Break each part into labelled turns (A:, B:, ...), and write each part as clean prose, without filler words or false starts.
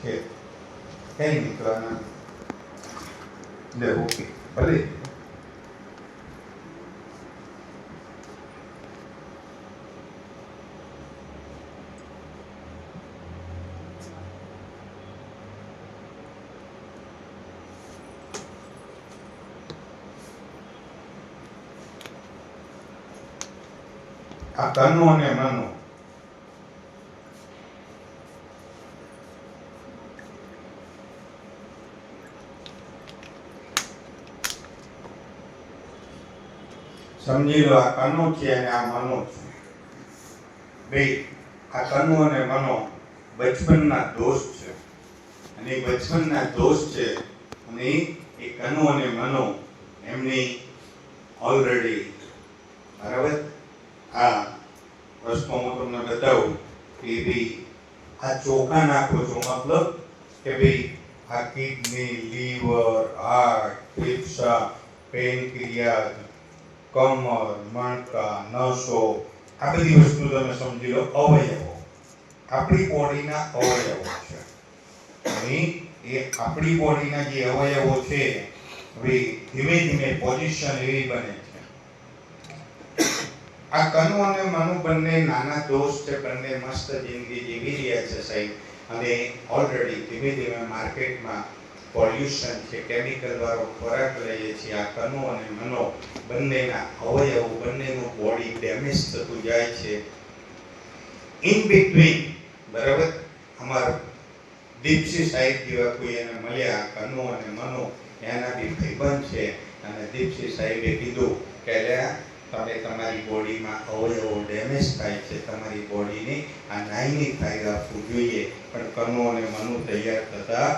A: છે કઈ નહીં તો આના લે ઓકે ભલે આ તનુ અને મનો સમજી લો આ કનુ છે અને આ મનો છે બે આ કનુ અને મનો બચપનના દોસ્ત છે અને એ બચપનના દોસ્ત છે અને એ કનુ અને મનો એમની ઓલરેડી બરાબર આ વસ્તુ હું તમને બતાવું કે ભાઈ આ ચોખા નાખો છો મતલબ કે ભાઈ આ કિડની લીવર હાર્ટ ફેફસા પેનક્રિયાસ કમર મણકા નસો આ બધી વસ્તુ તમે સમજી લો અવયવો આપણી બોડીના અવયવો છે અને એ આપણી બોડીના જે અવયવો છે હવે ધીમે ધીમે પોઝિશન એવી બને છે આ કનુ અને મનુ બંને નાના દોસ્ત છે બંને મસ્ત જિંદગી જીવી રહ્યા છે સાહેબ અને ઓલરેડી ધીમે ધીમે માર્કેટમાં પોલ્યુશન છે કેમિકલ વાળો ખોરાક લઈએ છીએ આ કનુ અને મનો બંનેના અવયવો બંનેનું બોડી ડેમેજ થતું જાય છે ઇન બિટવીન બરાબર અમારા દીપસી સાહેબ જેવા કોઈ એને મળ્યા કનુ અને મનો એના બી ભાઈબંધ છે અને દીપસી સાહેબે કીધું કે તમે તમારી બોડીમાં અવયવો ડેમેજ થાય છે તમારી બોડીને આ નાઈનિફાઈ રાખવું જોઈએ પણ કનુ અને મનુ તૈયાર થતા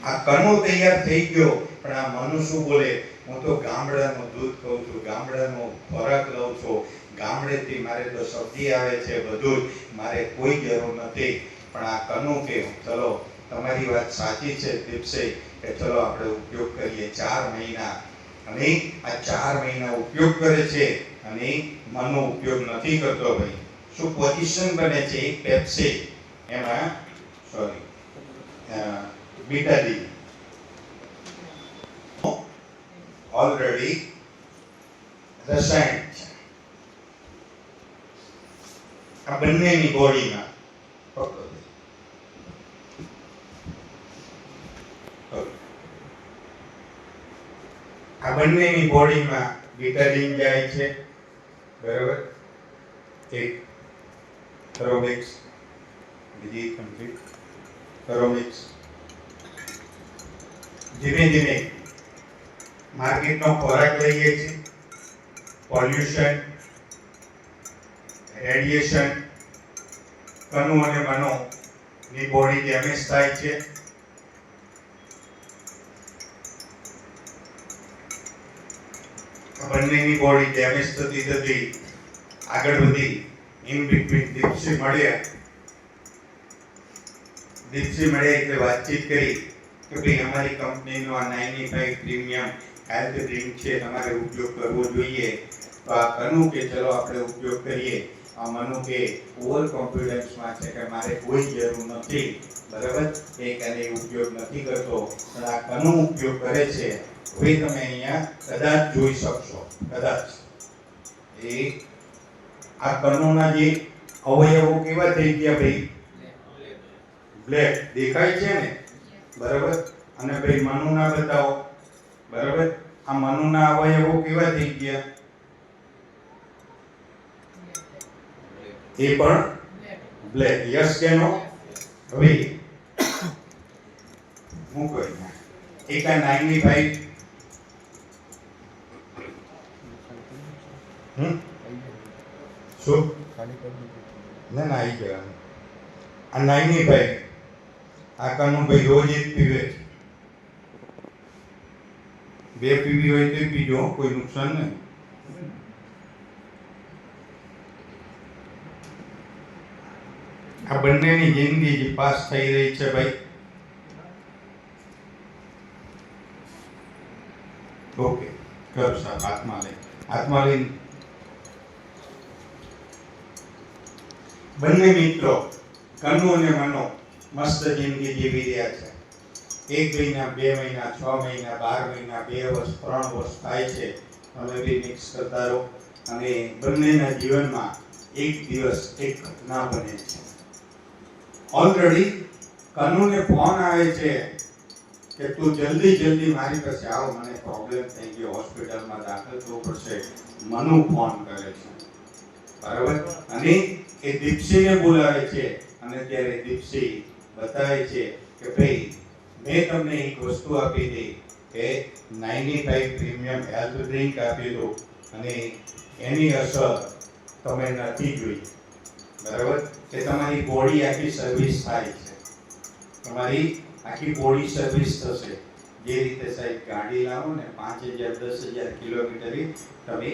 A: આ કનુ તૈયાર થઈ ગયો પણ આ મનુ શું બોલે હું તો ગામડાનું દૂધ ખાઉં છું ગામડાનો ખોરાક લઉં છું ગામડેથી મારે તો સબ્જી આવે છે બધું જ મારે કોઈ જરૂર નથી પણ આ કનુ કે ચલો તમારી વાત સાચી છે દીપસે કે ચલો આપણે ઉપયોગ કરીએ 4 મહિના અને આ 4 મહિના ઉપયોગ કરે છે અને મનુ ઉપયોગ નથી કરતો ભાઈ શું પોઝિશન બને છે એક પેપ્સી એમાં સોરી બીટાડીન ઓલરેડી રસાયણ છે આ બંનેની બોડીમાં આ બંનેની બોડીમાં બીટાડીન જાય છે બરાબર એક થેરોમિક્સ બીજી કમ્પ્લીટ થેરોમિક્સ ધીમે ધીમે માર્કેટનો ખોરાક લઈએ છીએ પોલ્યુશન રેડિયેશન કનુ અને મનો ની બોડી ડેમેજ થાય છે બંનેની બોડી ડેમેજ થતી થતી આગળ વધી ઇન બિટવીન દીપસી મળ્યા એટલે વાતચીત કરી કે ભાઈ અમારી કંપનીનો આ 95 પ્રીમિયમ હેલ્થ ડ્રિંક છે તમારે ઉપયોગ કરવો જોઈએ તો આ કનુ કે ચલો આપણે ઉપયોગ કરીએ આ મનુ કે ઓવર કોન્ફિડન્સમાં છે કે મારે કોઈ જરૂર નથી બરાબર એ કને ઉપયોગ નથી કરતો પણ આ કનુ ઉપયોગ કરે છે હવે તમે અહીંયા કદાચ જોઈ શકશો કદાચ એ આ કનુના જે અવયવો કેવા થઈ ગયા ભાઈ બ્લેક દેખાય છે ને બરાબર અને ભાઈ મનુના બતાવો બરાબર આ મનુના અવયવો કેવા થઈ ગયા એ પણ બ્લેક યસ કે નો હવે હું કહું એક આ 95 શું ના ના આવી ગયા આ 95 આ કનુ ભાઈ રોજ એક પીવે બે પીવી હોય તો પીજો કોઈ નુકસાન નહીં આ બંનેની જિંદગી જે પાસ થઈ રહી છે ભાઈ ઓકે કર સાહેબ હાથમાં લઈ બંને મિત્રો કનુ અને મનો મસ્ત જિંદગી જીવી રહ્યા છે. 1 મહિના, 2 મહિના, 6 મહિના, 12 મહિના, 2 વર્ષ, 3 વર્ષ થાય છે. તમે બી મિક્સ કરતા રહો અને બંનેના જીવનમાં એક દિવસ એક ઘટના બને છે. ઓલરેડી કનુને ફોન આવે છે કે તું જલ્દી મારી પાસે આવ, મને પ્રોબ્લેમ થઈ ગયો, હોસ્પિટલમાં દાખલ થવું પડશે. મનુ ફોન કરે છે, બરાબર. અને એ દીપ્સીને બોલાવે છે અને ત્યારે દીપ્સી બતાવે છે કે ભાઈ મેં તમને એક વસ્તુ આપી હતી કે 95 પ્રીમિયમ હેલ્થ ડ્રિંક આપી દો અને એની અસર તમે નથી જોઈ, બરાબર. કે તમારી બોડી આખી સર્વિસ થાય છે, તમારી આખી બોડી સર્વિસ થશે. જે રીતે સાહેબ ગાડી લાવો ને 5000 10,000 કિલોમીટર તમે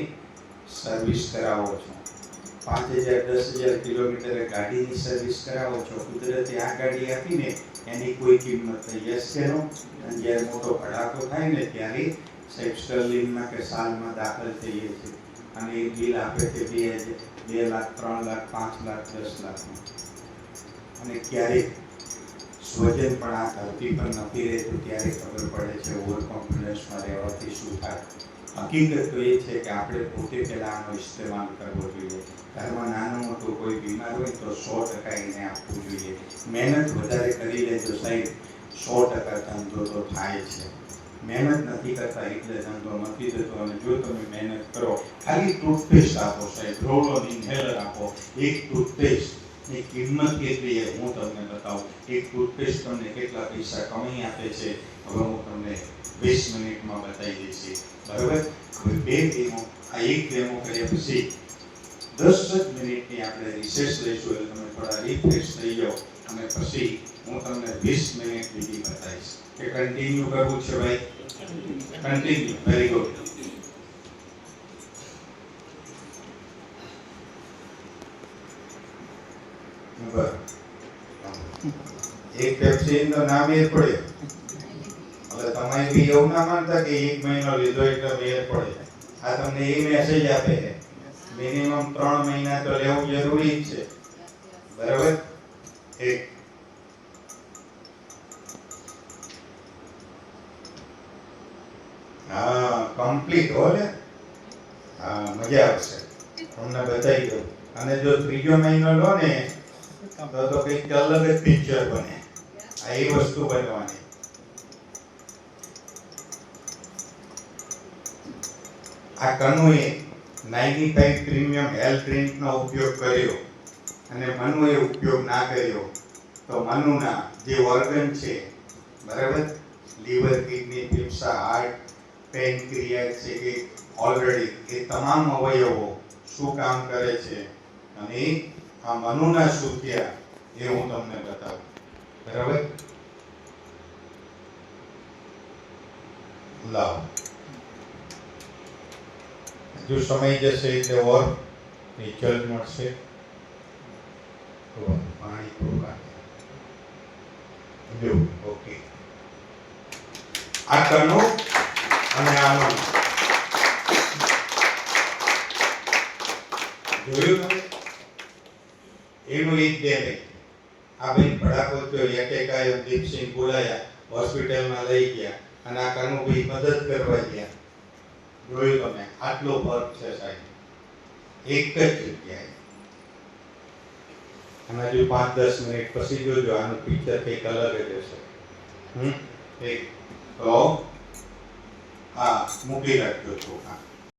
A: સર્વિસ કરાવો છો, 5000 10,000 કિલોમીટર ગાડીની સર્વિસ કરાવો છો. કુદરતે આ ગાડી આપીને એની કોઈ કિંમત નહીં. યસ કે નો? અને જ્યારે મોટો ભડાકો થાય ને ત્યારે સાહેબ સ્ટર્લિંગમાં કે સાલમાં દાખલ થઈએ છીએ અને એ બિલ આપે છે 2 લાખ 3 લાખ 5 લાખ 10 લાખ. અને ક્યારેક સ્વજન પણ આ ધરતી પર નથી રહેતું ત્યારે ખબર પડે છે ઓવર કોન્ફિડન્સમાં રહેવાથી શું થાય. હકીકત તો એ છે કે આપણે પોતે પહેલાં આનો ઇસ્તેમાલ કરવો જોઈએ. ઘરમાં નાનું મોટું કોઈ બીમાર હોય તો 100% એને આપવું જોઈએ. મહેનત વધારે કરી લેજો સાહેબ, 100% ધંધો તો થાય છે. મહેનત નથી કરતા એટલે ધંધો નથી થતો. અને જો તમે મહેનત કરો, ખાલી ટૂથપેસ્ટ આપો સાહેબ, રોલ ઇન્હેલર આપો. એક ટૂથપેસ્ટ ની કિંમત કેટલી છે હું તમને બતાવું. એક ટૂથપેસ્ટ તમને કેટલા પૈસા કમાઈ આપે છે હવે હું તમને 20 મિનિટમાં બતાવી દઈશ, બરાબર. હવે 2 ડેમો, આ એક ડેમો કર્યા પછી 10 જ મિનિટની આપણે રિસેસ લઈશું એટલે તમે થોડા રિફ્રેશ થઈ જાઓ અને પછી હું તમને 20 મિનિટ બીજી બતાવીશ. કે કન્ટિન્યુ કરવું છે ભાઈ? કન્ટિન્યુ. Very good. એક પેપ્સીનું નામ એ પડે એટલે તમે બી એવું ના માનતા કે 1 મહિનો લીધો એટલે મેળ પડે. આ તમને એ મેસેજ આપે છે મિનિમમ 3 મહિના તો લેવું જરૂરી જ છે, બરાબર. એક કમ્પ્લીટ હો ને, મજા આવશે. તમને બતાવી દઉં. અને જો 3જો મહિનો લો ને તો કંઈક અલગ જ પિક્ચર બને. આ એ વસ્તુ બનવાની. આ કનુએ 95 પ્રીમિયમ હેલ્થ ડ્રિંકનો ઉપયોગ કર્યો અને મનુએ ઉપયોગ ના કર્યો તો મનુના જે ઓર્ગન છે, બરાબર, લીવર, કિડની, ફેફસા, હાર્ટ, પેનક્રિયાસ છે કે ઓલરેડી એ તમામ અવયવો શું કામ કરે છે અને આ મનુના શું થયા એ હું તમને બતાવું, બરાબર. લાવો, જો સમય જશે એટલે ઓર રિઝલ્ટ મળશે. પાણી જો ઓકે. આ કનો અને આનો જોયું તમે? એનું એક દે નહીં. આ ભાઈ ભડાકો થયો, એટેક આવ્યો, દીપસિંહ બોલાયા, હોસ્પિટલમાં લઈ ગયા અને આ કનુભાઈ મદદ કરવા ગયા. જોયું તમે? આટલો ફરક છે સાહેબ, એક જ જગ્યાએ. અને હજુ 5-10 મિનિટ પછી જોજો આનું પિક્ચર કંઈક અલગ જ હશે. એક તો હા મૂકી રાખજો ચોખા.